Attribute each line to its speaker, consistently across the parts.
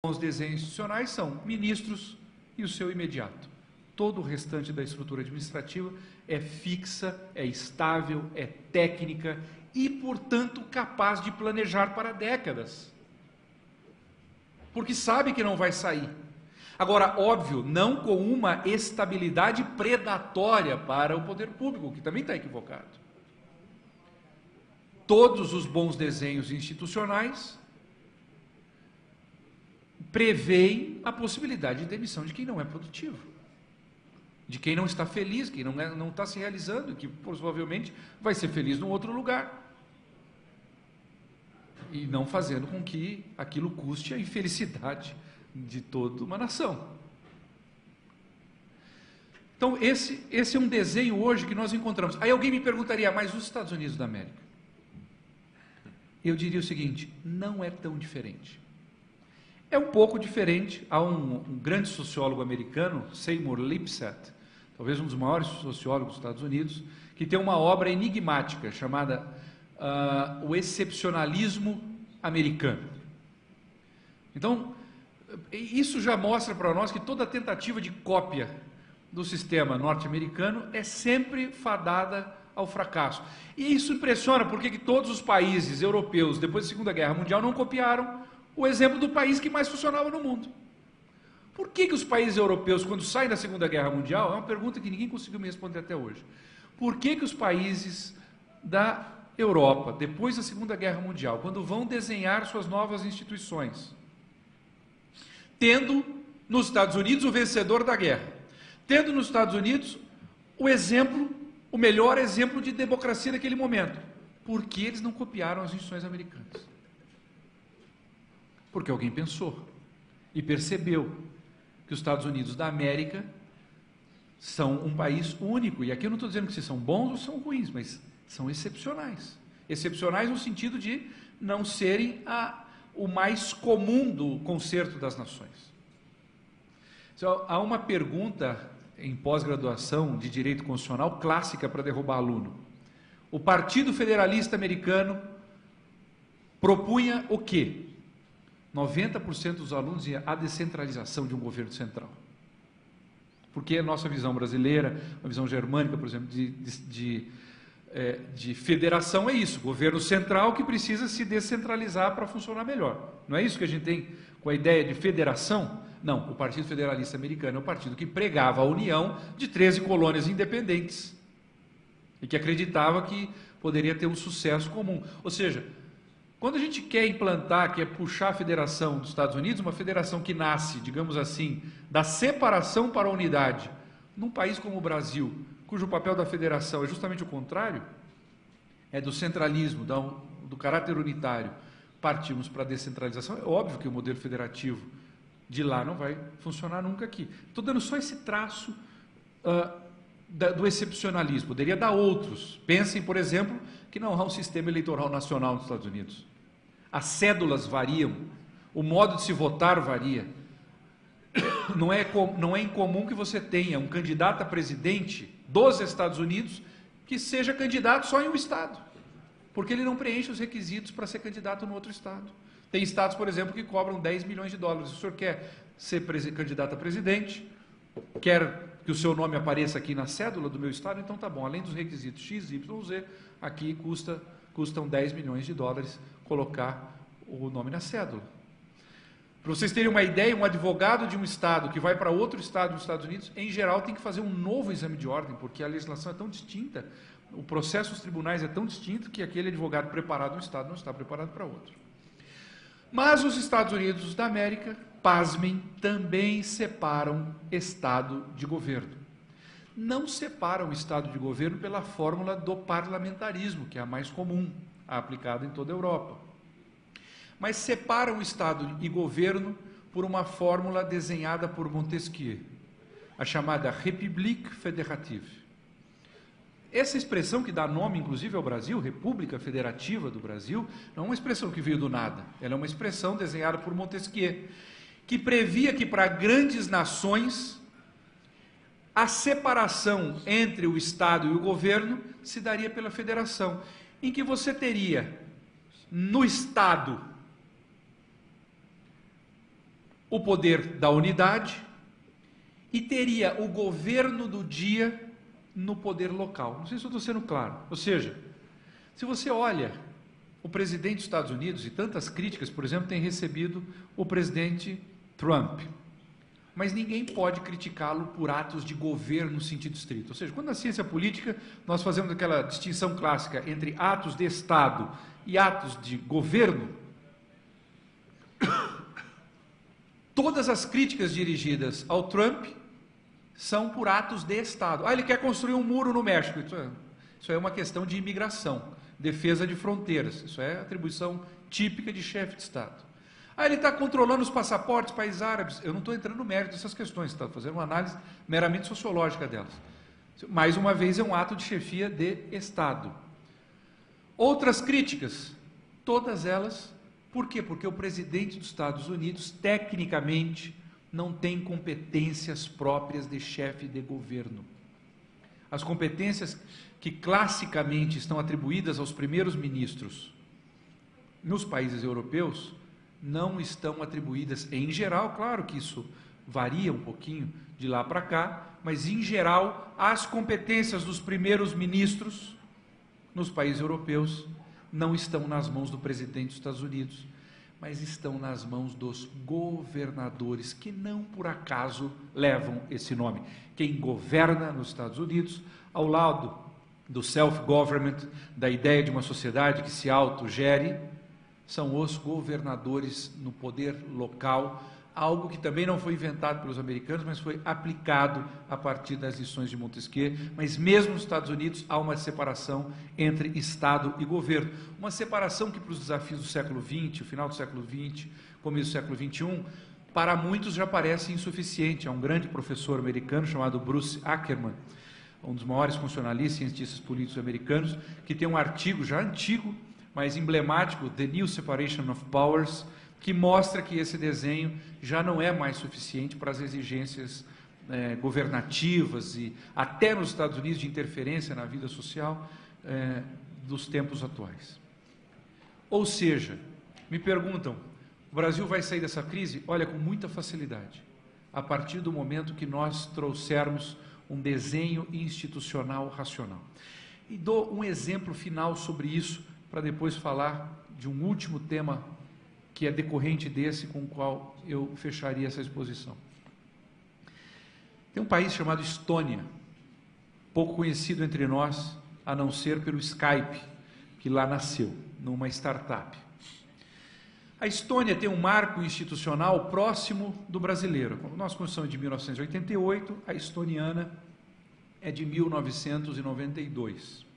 Speaker 1: Os desenhos institucionais são ministros e o seu imediato. Todo o restante da estrutura administrativa é fixa, é estável, é técnica e, portanto, capaz de planejar para décadas. Porque sabe que não vai sair. Agora, óbvio, não com uma estabilidade predatória para o poder público, que também está equivocado. Todos os bons desenhos institucionais prevêem a possibilidade de demissão de quem não é produtivo, de quem não está feliz, quem não está se realizando, que provavelmente vai ser feliz num outro lugar, e não fazendo com que aquilo custe a infelicidade de toda uma nação. Então, esse é um desenho hoje que nós encontramos. Aí alguém me perguntaria, mas os Estados Unidos da América? Eu diria o seguinte, não é tão diferente. É um pouco diferente. Há um grande sociólogo americano, Seymour Lipset, talvez um dos maiores sociólogos dos Estados Unidos, que tem uma obra enigmática chamada O Excepcionalismo Americano. Então, isso já mostra para nós que toda tentativa de cópia do sistema norte-americano é sempre fadada ao fracasso. E isso impressiona porque que todos os países europeus, depois da Segunda Guerra Mundial, não copiaram o exemplo do país que mais funcionava no mundo. Por que os países europeus, quando saem da Segunda Guerra Mundial, é uma pergunta que ninguém conseguiu me responder até hoje, por que os países da Europa, depois da Segunda Guerra Mundial, quando vão desenhar suas novas instituições, tendo nos Estados Unidos o vencedor da guerra, tendo nos Estados Unidos o melhor exemplo de democracia daquele momento, por que eles não copiaram as instituições americanas? Porque alguém pensou e percebeu que os Estados Unidos da América são um país único. E aqui eu não estou dizendo que se são bons ou são ruins, mas são excepcionais. Excepcionais no sentido de não serem o mais comum do concerto das nações. Então, há uma pergunta em pós-graduação de Direito Constitucional clássica para derrubar aluno. O Partido Federalista Americano propunha o quê? 90% dos alunos ia a descentralização de um governo central. Porque a nossa visão brasileira, a visão germânica, por exemplo, de federação é isso, governo central que precisa se descentralizar para funcionar melhor. Não é isso que a gente tem com a ideia de federação? Não, o Partido Federalista Americano é o partido que pregava a união de 13 colônias independentes e que acreditava que poderia ter um sucesso comum. Ou seja, quando a gente quer implantar, quer puxar a federação dos Estados Unidos, uma federação que nasce, digamos assim, da separação para a unidade, num país como o Brasil, cujo papel da federação é justamente o contrário, é do centralismo, do caráter unitário, partimos para a descentralização, é óbvio que o modelo federativo de lá não vai funcionar nunca aqui. Estou dando só esse traço do excepcionalismo, poderia dar outros. Pensem, por exemplo, que não há um sistema eleitoral nacional nos Estados Unidos. As cédulas variam, o modo de se votar varia. Não é incomum que você tenha um candidato a presidente dos Estados Unidos que seja candidato só em um estado, porque ele não preenche os requisitos para ser candidato no outro estado. Tem estados, por exemplo, que cobram 10 milhões de dólares. Se o senhor quer ser candidato a presidente, quer que o seu nome apareça aqui na cédula do meu estado, então tá bom, além dos requisitos X, Y, Z, aqui custam 10 milhões de dólares colocar o nome na cédula. Para vocês terem uma ideia, um advogado de um estado que vai para outro estado dos Estados Unidos, em geral tem que fazer um novo exame de ordem, porque a legislação é tão distinta, o processo dos tribunais é tão distinto que aquele advogado preparado no estado não está preparado para outro. Mas os Estados Unidos da América, pasmem, também separam Estado de governo. Não separam o Estado de governo pela fórmula do parlamentarismo, que é a mais comum, aplicada em toda a Europa. Mas separam o Estado e governo por uma fórmula desenhada por Montesquieu, a chamada République fédérative. Essa expressão que dá nome, inclusive, ao Brasil, República Federativa do Brasil, não é uma expressão que veio do nada. Ela é uma expressão desenhada por Montesquieu, que previa que para grandes nações a separação entre o Estado e o governo se daria pela federação, em que você teria no Estado o poder da unidade e teria o governo do dia no poder local. Não sei se eu estou sendo claro. Ou seja, se você olha o presidente dos Estados Unidos, e tantas críticas, por exemplo, tem recebido o presidente Trump, mas ninguém pode criticá-lo por atos de governo no sentido estrito. Ou seja, quando na ciência política nós fazemos aquela distinção clássica entre atos de Estado e atos de governo, todas as críticas dirigidas ao Trump são por atos de Estado. Ele quer construir um muro no México. Isso é uma questão de imigração, defesa de fronteiras. Isso é atribuição típica de chefe de Estado. Ele está controlando os passaportes, países árabes. Eu não estou entrando no mérito dessas questões, estou fazendo uma análise meramente sociológica delas. Mais uma vez, é um ato de chefia de Estado. Outras críticas, todas elas, por quê? Porque o presidente dos Estados Unidos, tecnicamente, não tem competências próprias de chefe de governo. As competências que classicamente estão atribuídas aos primeiros ministros nos países europeus não estão atribuídas, em geral, claro que isso varia um pouquinho de lá para cá, mas em geral as competências dos primeiros ministros nos países europeus não estão nas mãos do presidente dos Estados Unidos, mas estão nas mãos dos governadores, que não por acaso levam esse nome. Quem governa nos Estados Unidos, ao lado do self-government, da ideia de uma sociedade que se autogere, são os governadores no poder local, algo que também não foi inventado pelos americanos, mas foi aplicado a partir das lições de Montesquieu. Mas mesmo nos Estados Unidos há uma separação entre Estado e governo, uma separação que para os desafios do século XX, o final do século XX, começo do século XXI, para muitos já parece insuficiente. Há um grande professor americano chamado Bruce Ackerman, um dos maiores funcionalistas e cientistas políticos americanos, que tem um artigo já antigo, mas emblemático, The New Separation of Powers, que mostra que esse desenho já não é mais suficiente para as exigências governativas e até nos Estados Unidos de interferência na vida social dos tempos atuais. Ou seja, me perguntam, o Brasil vai sair dessa crise? Olha, com muita facilidade, a partir do momento que nós trouxermos um desenho institucional racional. E dou um exemplo final sobre isso, para depois falar de um último tema que é decorrente desse, com o qual eu fecharia essa exposição. Tem um país chamado Estônia, pouco conhecido entre nós, a não ser pelo Skype, que lá nasceu, numa startup. A Estônia tem um marco institucional próximo do brasileiro. A nossa Constituição é de 1988, a estoniana é de 1992.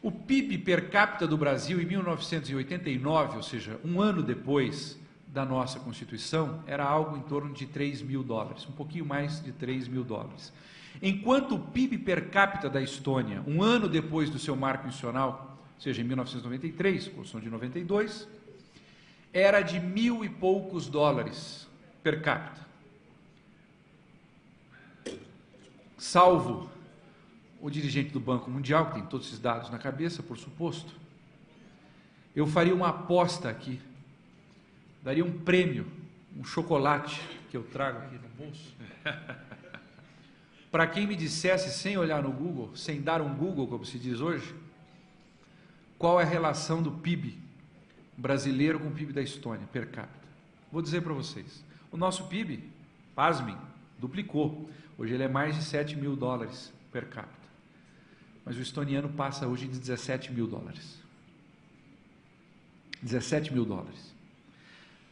Speaker 1: O PIB per capita do Brasil em 1989, ou seja, um ano depois da nossa Constituição, era algo em torno de 3 mil dólares, um pouquinho mais de 3 mil dólares. Enquanto o PIB per capita da Estônia, um ano depois do seu marco institucional, ou seja, em 1993, Constituição de 92, era de 1.000 e poucos dólares per capita. Salvo o dirigente do Banco Mundial, que tem todos esses dados na cabeça, por suposto, eu faria uma aposta aqui, daria um prêmio, um chocolate que eu trago aqui no bolso, para quem me dissesse, sem olhar no Google, sem dar um Google, como se diz hoje, qual é a relação do PIB brasileiro com o PIB da Estônia, per capita. Vou dizer para vocês, o nosso PIB, pasmem, duplicou, hoje ele é mais de 7 mil dólares per capita. Mas o estoniano passa hoje de 17 mil dólares. 17 mil dólares.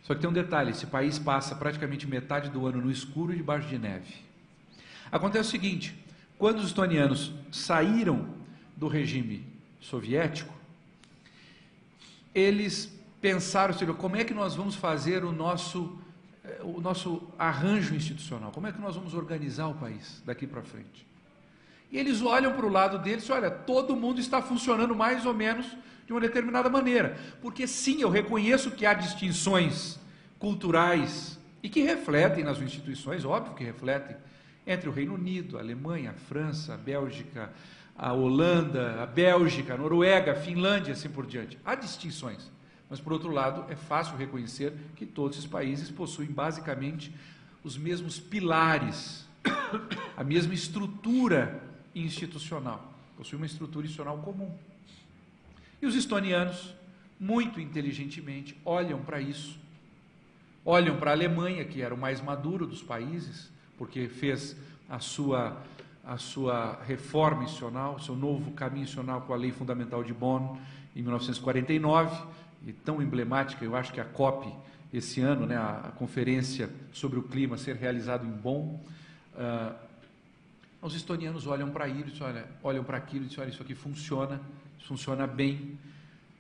Speaker 1: Só que tem um detalhe, esse país passa praticamente metade do ano no escuro e debaixo de neve. Acontece o seguinte, quando os estonianos saíram do regime soviético, eles pensaram, como é que nós vamos fazer o nosso arranjo institucional? Como é que nós vamos organizar o país daqui para frente? E eles olham para o lado deles e olha, todo mundo está funcionando mais ou menos de uma determinada maneira. Porque sim, eu reconheço que há distinções culturais e que refletem nas instituições, óbvio que refletem, entre o Reino Unido, a Alemanha, a França, a Bélgica, a Holanda, a Bélgica, a Noruega, a Finlândia, assim por diante. Há distinções, Mas, por outro lado, é fácil reconhecer que todos esses países possuem basicamente os mesmos pilares, a mesma estrutura institucional, possuem uma estrutura institucional comum. E os estonianos, muito inteligentemente, olham para isso, olham para a Alemanha, que era o mais maduro dos países, porque fez a sua reforma institucional, o seu novo caminho institucional com a Lei Fundamental de Bonn, em 1949, e tão emblemática, eu acho que a COP, esse ano, né, a conferência sobre o clima ser realizado em Bonn, os estonianos olham para isso, olham para aquilo e dizem, olha, isso aqui funciona bem.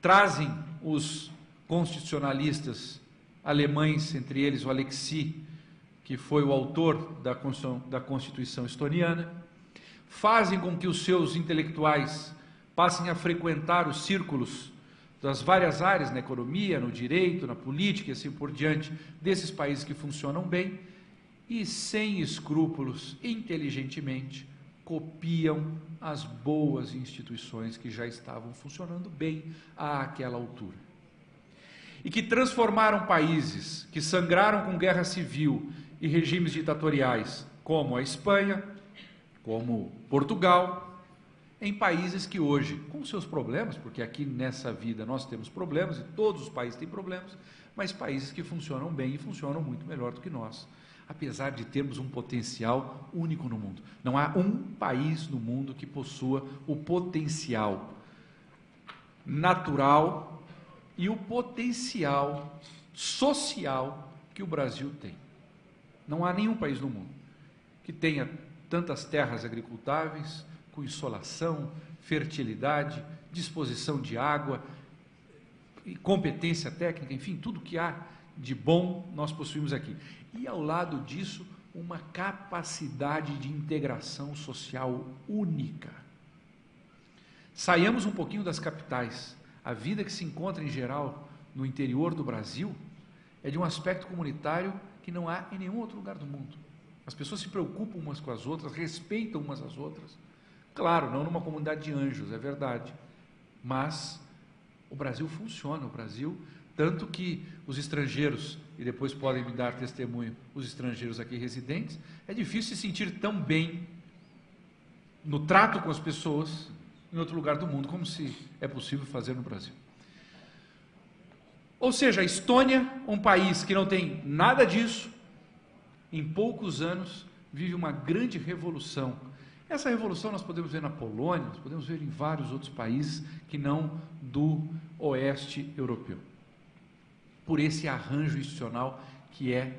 Speaker 1: Trazem os constitucionalistas alemães, entre eles o Alexis, que foi o autor da Constituição estoniana, fazem com que os seus intelectuais passem a frequentar os círculos das várias áreas, na economia, no direito, na política e assim por diante, desses países que funcionam bem, e sem escrúpulos, inteligentemente, copiam as boas instituições que já estavam funcionando bem àquela altura. E que transformaram países que sangraram com guerra civil e regimes ditatoriais, como a Espanha, como Portugal, em países que hoje, com seus problemas, porque aqui nessa vida nós temos problemas, e todos os países têm problemas, mas países que funcionam bem e funcionam muito melhor do que nós, apesar de termos um potencial único no mundo. Não há um país no mundo que possua o potencial natural e o potencial social que o Brasil tem. Não há nenhum país no mundo que tenha tantas terras agricultáveis, com insolação, fertilidade, disposição de água, competência técnica, enfim, tudo que há de bom nós possuímos aqui. E ao lado disso, uma capacidade de integração social única. Saiamos um pouquinho das capitais. A vida que se encontra em geral no interior do Brasil é de um aspecto comunitário que não há em nenhum outro lugar do mundo. As pessoas se preocupam umas com as outras, respeitam umas às outras. Claro, não numa comunidade de anjos, é verdade, mas o Brasil funciona, o Brasil, tanto que os estrangeiros, e depois podem me dar testemunho, os estrangeiros aqui residentes, é difícil se sentir tão bem no trato com as pessoas em outro lugar do mundo, como se é possível fazer no Brasil. Ou seja, a Estônia, um país que não tem nada disso, em poucos anos vive uma grande revolução. Essa revolução nós podemos ver na Polônia, nós podemos ver em vários outros países que não do oeste europeu. Por esse arranjo institucional que é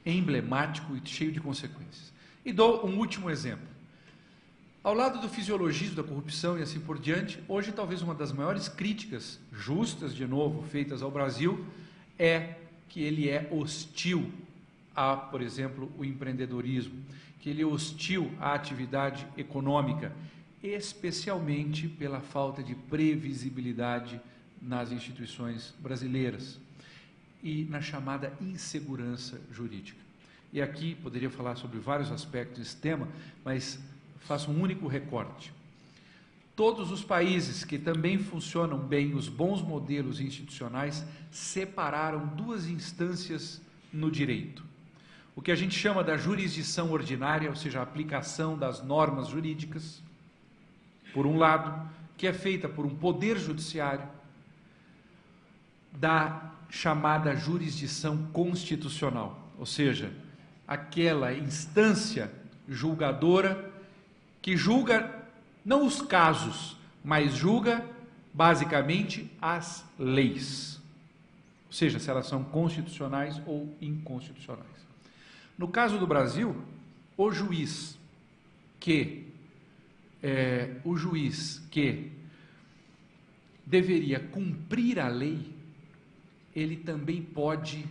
Speaker 1: emblemático e cheio de consequências. E dou um último exemplo. Ao lado do fisiologismo da corrupção e assim por diante, hoje talvez uma das maiores críticas justas, de novo, feitas ao Brasil, é que ele é hostil a, por exemplo, o empreendedorismo, que ele é hostil à atividade econômica, especialmente pela falta de previsibilidade nas instituições brasileiras e na chamada insegurança jurídica. E aqui poderia falar sobre vários aspectos desse tema, mas faço um único recorte. Todos os países que também funcionam bem, os bons modelos institucionais, separaram duas instâncias no direito. O que a gente chama da jurisdição ordinária, ou seja, a aplicação das normas jurídicas, por um lado, que é feita por um poder judiciário, da chamada jurisdição constitucional, ou seja, aquela instância julgadora que julga não os casos, mas julga basicamente as leis, ou seja, se elas são constitucionais ou inconstitucionais. No caso do Brasil, o juiz que deveria cumprir a lei, ele também pode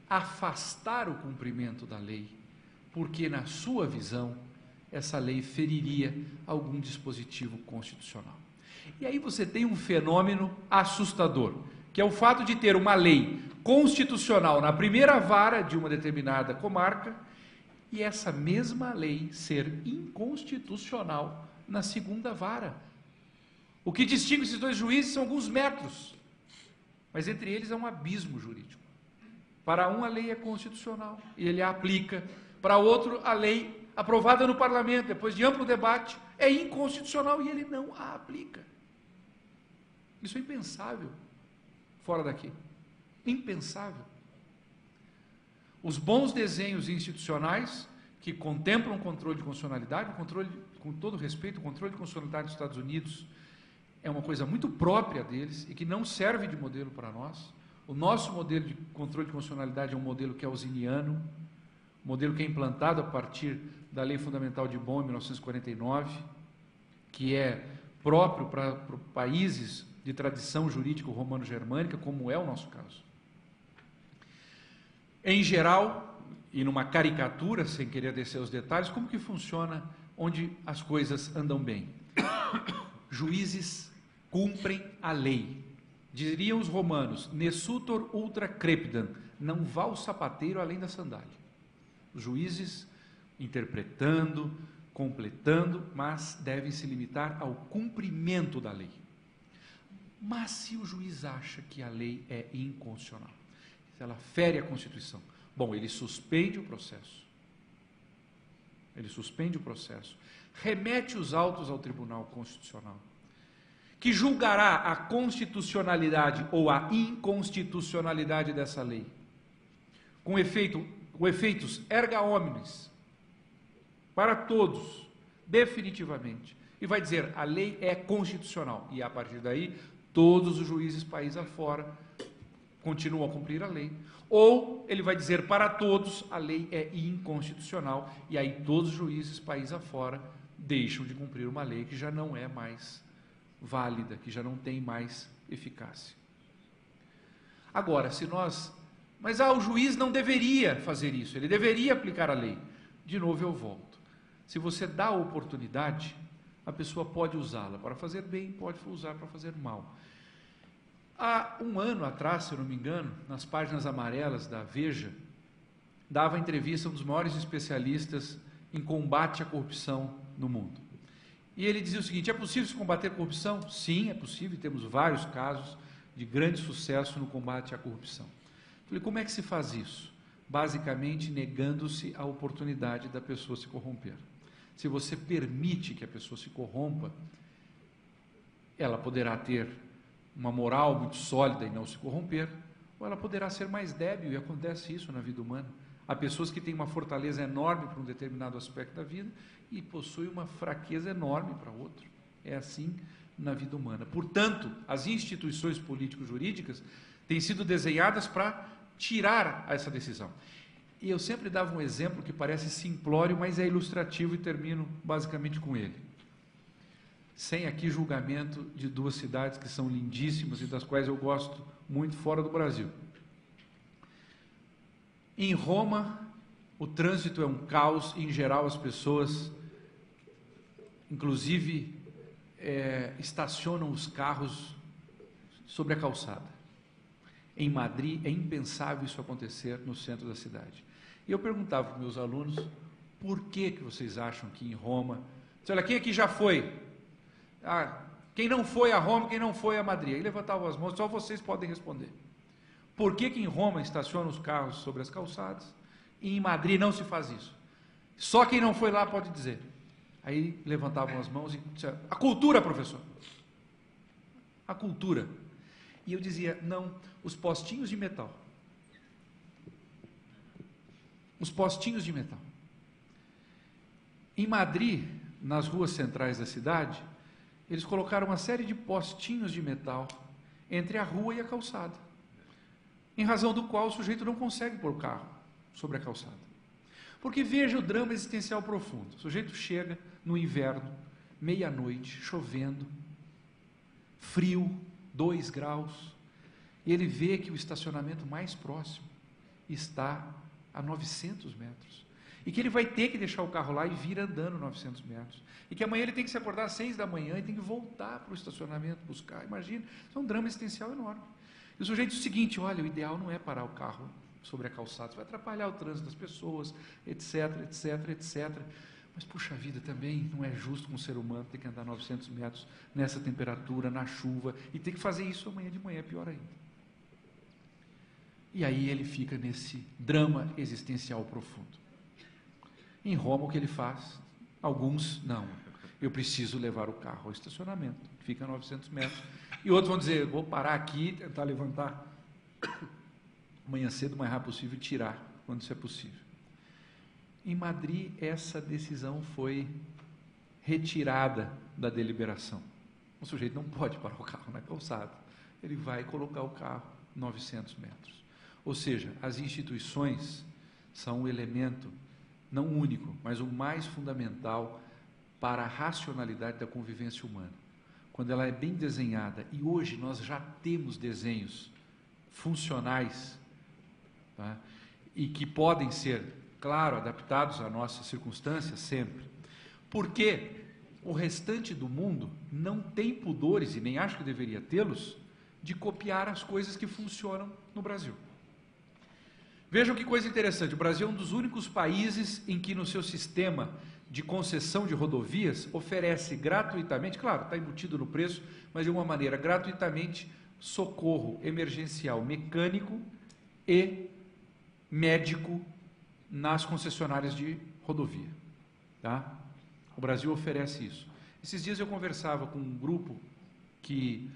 Speaker 1: afastar o cumprimento da lei, porque na sua visão essa lei feriria algum dispositivo constitucional. E aí você tem um fenômeno assustador, que é o fato de ter uma lei constitucional na primeira vara de uma determinada comarca e essa mesma lei ser inconstitucional na segunda vara. O que distingue esses dois juízes são alguns metros. Mas entre eles há um abismo jurídico. Para um, a lei é constitucional e ele a aplica. Para outro, a lei aprovada no parlamento, depois de amplo debate, é inconstitucional e ele não a aplica. Isso é impensável fora daqui. Impensável. Os bons desenhos institucionais que contemplam o controle de constitucionalidade, com todo respeito, o controle de constitucionalidade dos Estados Unidos é uma coisa muito própria deles e que não serve de modelo para nós. O nosso modelo de controle de constitucionalidade é um modelo keynesiano, um modelo que é implantado a partir da Lei Fundamental de Bonn, em 1949, que é próprio para países de tradição jurídica romano-germânica, como é o nosso caso. Em geral, e numa caricatura, sem querer descer aos detalhes, como que funciona onde as coisas andam bem? Juízes cumprem a lei. Diriam os romanos, nessutor ultra crepidam, não vá o sapateiro além da sandália. Os juízes interpretando, completando, mas devem se limitar ao cumprimento da lei. Mas se o juiz acha que a lei é inconstitucional, se ela fere a Constituição, bom, ele suspende o processo. Ele suspende o processo. Remete os autos ao Tribunal Constitucional, que julgará a constitucionalidade ou a inconstitucionalidade dessa lei, com efeitos erga omnes, para todos, definitivamente. E vai dizer, a lei é constitucional. E a partir daí, todos os juízes país afora continuam a cumprir a lei. Ou ele vai dizer para todos, a lei é inconstitucional. E aí todos os juízes país afora deixam de cumprir uma lei que já não é mais válida, que já não tem mais eficácia. Agora, se nós... Mas o juiz não deveria fazer isso, ele deveria aplicar a lei. De novo eu volto. Se você dá a oportunidade, a pessoa pode usá-la para fazer bem, pode usar para fazer mal. Há um ano atrás, se eu não me engano, nas páginas amarelas da Veja, dava entrevista a um dos maiores especialistas em combate à corrupção no mundo. E ele dizia o seguinte, é possível se combater a corrupção? Sim, é possível, e temos vários casos de grande sucesso no combate à corrupção. Falei, como é que se faz isso? Basicamente, negando-se a oportunidade da pessoa se corromper. Se você permite que a pessoa se corrompa, ela poderá ter uma moral muito sólida e não se corromper, ou ela poderá ser mais débil, e acontece isso na vida humana. Há pessoas que têm uma fortaleza enorme para um determinado aspecto da vida e possuem uma fraqueza enorme para outro. É assim na vida humana. Portanto, as instituições político-jurídicas têm sido desenhadas para tirar essa decisão. E eu sempre dava um exemplo que parece simplório, mas é ilustrativo e termino basicamente com ele. Sem aqui julgamento de duas cidades que são lindíssimas e das quais eu gosto muito fora do Brasil. Em Roma, o trânsito é um caos e, em geral, as pessoas, inclusive, estacionam os carros sobre a calçada. Em Madrid, é impensável isso acontecer no centro da cidade. E eu perguntava para os meus alunos, por que vocês acham que em Roma... Olha, quem aqui já foi? Quem não foi a Roma, quem não foi a Madrid? Aí levantavam as mãos, só vocês podem responder. Por que em Roma estacionam os carros sobre as calçadas e em Madrid não se faz isso? Só quem não foi lá pode dizer. Aí levantavam as mãos e disseram, a cultura, professor. A cultura. E eu dizia, não, os postinhos de metal. Os postinhos de metal. Em Madrid, nas ruas centrais da cidade, eles colocaram uma série de postinhos de metal entre a rua e a calçada, em razão do qual o sujeito não consegue pôr o carro sobre a calçada. Porque veja o drama existencial profundo. O sujeito chega no inverno, meia-noite, chovendo, frio, 2 graus, e ele vê que o estacionamento mais próximo está a 900 metros. E que ele vai ter que deixar o carro lá e vir andando 900 metros. E que amanhã ele tem que se acordar às 6 da manhã e tem que voltar para o estacionamento buscar. Imagina, isso é um drama existencial enorme. E o sujeito diz o seguinte, olha, o ideal não é parar o carro sobre a calçada, isso vai atrapalhar o trânsito das pessoas, etc, etc, etc. Mas, puxa vida, também não é justo com um ser humano ter que andar 900 metros nessa temperatura, na chuva, e ter que fazer isso amanhã de manhã, pior ainda. E aí ele fica nesse drama existencial profundo. Em Roma, o que ele faz? Alguns, não, eu preciso levar o carro ao estacionamento, que fica a 900 metros. E outros vão dizer, vou parar aqui, tentar levantar amanhã cedo, o mais rápido possível, e tirar, quando isso é possível. Em Madrid, essa decisão foi retirada da deliberação. O sujeito não pode parar o carro na calçada. Ele vai colocar o carro 900 metros. Ou seja, as instituições são um elemento, não único, mas o mais fundamental para a racionalidade da convivência humana. Quando ela é bem desenhada, e hoje nós já temos desenhos funcionais, tá? E que podem ser, claro, adaptados à nossa circunstância sempre. Porque o restante do mundo não tem pudores, e nem acho que deveria tê-los, de copiar as coisas que funcionam no Brasil. Vejam que coisa interessante, o Brasil é um dos únicos países em que no seu sistema de concessão de rodovias oferece gratuitamente, claro, está embutido no preço, mas de uma maneira gratuitamente, socorro emergencial mecânico e médico nas concessionárias de rodovia. Tá? O Brasil oferece isso. Esses dias eu conversava com um grupo que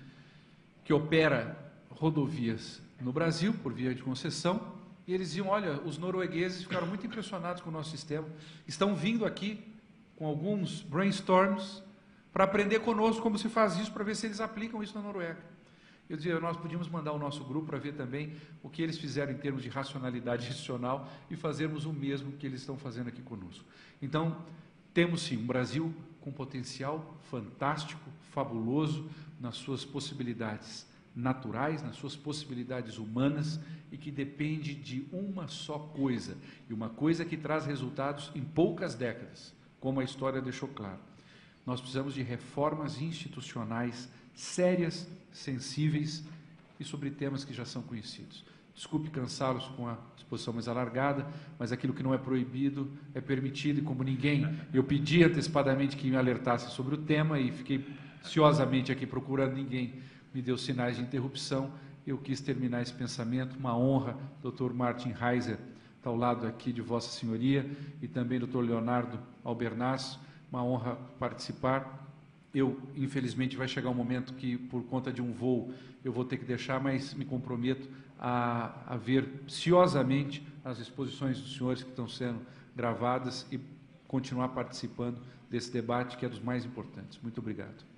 Speaker 1: opera rodovias no Brasil, por via de concessão, e eles diziam, olha, os noruegueses ficaram muito impressionados com o nosso sistema, estão vindo aqui com alguns brainstorms para aprender conosco como se faz isso, para ver se eles aplicam isso na Noruega. Eu dizia, nós podíamos mandar o nosso grupo para ver também o que eles fizeram em termos de racionalidade institucional e fazermos o mesmo que eles estão fazendo aqui conosco. Então, temos sim um Brasil com potencial fantástico, fabuloso, nas suas possibilidades naturais, nas suas possibilidades humanas, e que depende de uma só coisa, e uma coisa que traz resultados em poucas décadas, como a história deixou claro. Nós precisamos de reformas institucionais sérias, sensíveis e sobre temas que já são conhecidos. Desculpe cansá-los com a exposição mais alargada, mas aquilo que não é proibido é permitido, e como ninguém, eu pedi antecipadamente que me alertasse sobre o tema e fiquei ansiosamente aqui procurando, ninguém me deu sinais de interrupção. Eu quis terminar esse pensamento, uma honra, Dr. Martin Heiser, está ao lado aqui de Vossa Senhoria, e também Dr. Leonardo Albernaz, uma honra participar. Eu, infelizmente, vai chegar um momento que, por conta de um voo, eu vou ter que deixar, mas me comprometo a ver ciosamente as exposições dos senhores que estão sendo gravadas e continuar participando desse debate, que é dos mais importantes. Muito obrigado.